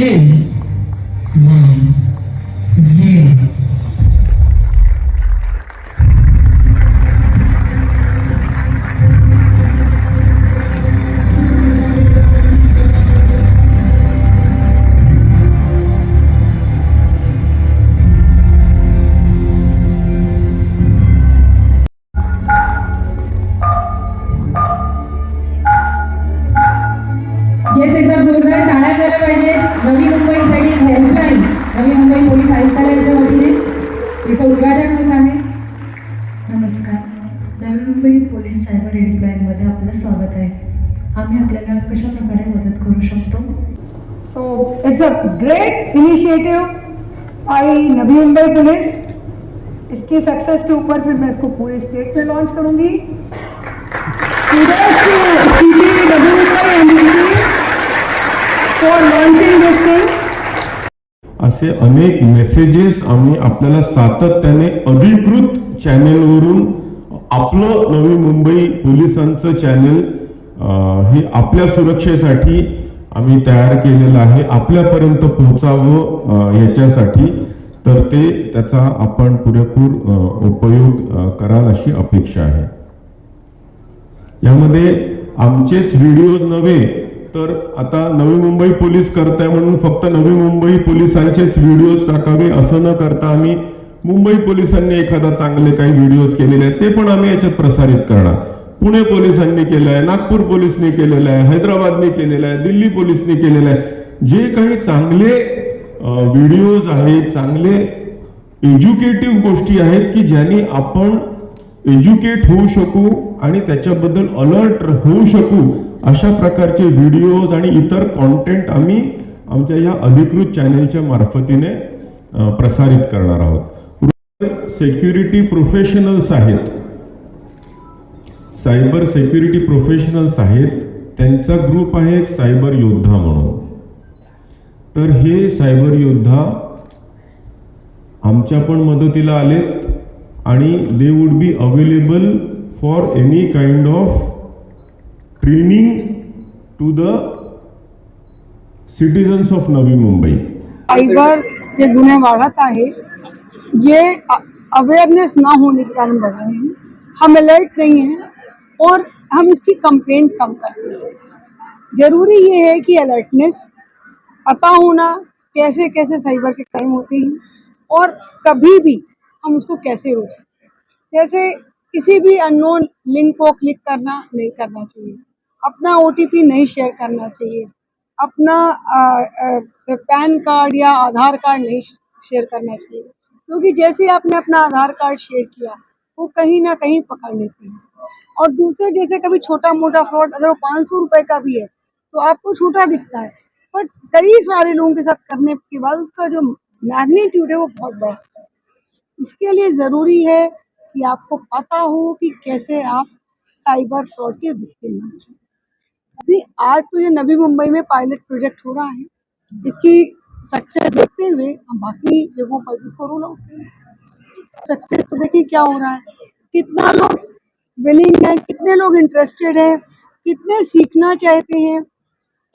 2, 1, 0. Yes, एकदा जोरदार टाळ्या झाल्या पाहिजे नवी मुंबईसाठी हेल्पलाईन नवी मुंबई पोलीस आयुक्तालयाच्या वतीने तिचं उद्घाटन होत आहे. नमस्कार. नवी मुंबई पोलीस सायबर हेल्पलाईनमध्ये आपलं स्वागत आहे. आम्ही आपल्याला कशा प्रकारे मदत करू शकतो? So it's a great initiative by Navi Mumbai police. इसकी सक्सेस के ऊपर फिर मैं इसको पूरे स्टेट में लॉन्च करूंगी. Kudos to CP Navi Mumbai MDT for launching this thing. असे अनेक मेसेजेस आम्ही आपल्याला सातत्याने अधिकृत चॅनेलवरून आपलं नवी मुंबई पोलिसांचं चॅनेल हे आपल्या सुरक्षेसाठी आम्ही तयार केलेलं आहे, आपल्यापर्यंत पोहोचावं याच्यासाठी. तर त्याचा आपण पुरेपूर उपयोग कराल अशी अपेक्षा आहे. यामध्ये आमचेच व्हिडिओज नव्हे तर आता नवी मुंबई पोलीस करताय म्हणून फक्त नवी मुंबई पोलिसांचेच व्हिडिओज टाकावे असं न करता आम्ही मुंबई पोलिसांनी एखादा चांगले काही व्हिडिओज केलेले आहेत ते पण आम्ही याच्यात प्रसारित करणार. पुणे पोलिसांनी केलं आहे, नागपूर पोलिसनी केलेलं आहे, हैदराबादने केलेलं आहे, दिल्ली पोलिसनी केलेलं आहे. जे काही चांगले व्हिडिओज आहेत, चांगले एज्युकेटिव्ह गोष्टी आहेत की ज्यांनी आपण एज्युकेट होऊ शकू आणि त्याच्याबद्दल अलर्ट होऊ शकू, अशा प्रकारचे व्हिडिओज आणि इतर कॉन्टेंट आम्ही आमच्या या अधिकृत चॅनेलच्या मार्फतीने प्रसारित करणार आहोत. सिक्युरिटी प्रोफेशनल्स आहेत, सायबर सिक्युरिटी प्रोफेशनल्स आहेत, त्यांचा ग्रुप आहे एक सायबर योद्धा म्हणून. तर हे सायबर योद्धा आमच्या पण मदतीला आलेत आणि they would be available for any kind of training to the citizens of Navi Mumbai. Cyber के गुन्हे वाढ़त आहे, ये अवेयरनेस ना होने के कारण बढ़ रहे हैं. हम अलर्ट नहीं हैं और हम इसकी कंप्लेंट कम करते हैं. जरूरी ये है कि अलर्टनेस, पता होना कैसे कैसे साइबर के क्राइम होते हैं और कभी भी हम उसको कैसे रोक सकते हैं. जैसे किसी भी अननोन लिंक को क्लिक करना नहीं करना चाहिए, अपना OTP नहीं शेयर करना चाहिए, अपना पैन कार्ड या आधार कार्ड नहीं शेयर करना चाहिए, क्योंकि जैसे आपने अपना आधार कार्ड शेयर किया वो कहीं ना कहीं पकड़ लेते हैं. और दूसरे जैसे कभी छोटा मोटा फ्रॉड अगर वो 500 रुपए का भी है तो आपको छोटा दिखता है, बट कई सारे लोगों के साथ करने के बाद उसका जो मैग्नीट्यूड है वो बहुत बड़ा होता है. इसके लिए ज़रूरी है कि आपको पता हो कि कैसे आप साइबर फ्रॉड के विक्टिम बन सकते. अभी आज तो ये नवी मुंबई में पायलट प्रोजेक्ट हो रहा है, इसकी सक्सेस देखते हुए हम बाकी जगहों पर भी इसको रोल आउट करेंगे. सक्सेस तो देखिए क्या हो रहा है, कितना लोग विलिंग है, कितने लोग इंटरेस्टेड है, कितने सीखना चाहते हैं,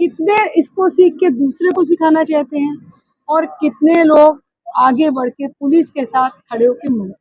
कितने इसको सीख के दूसरे को सिखाना चाहते हैं और कितने लोग आगे बढ़ के पुलिस के साथ खड़े होकर मदद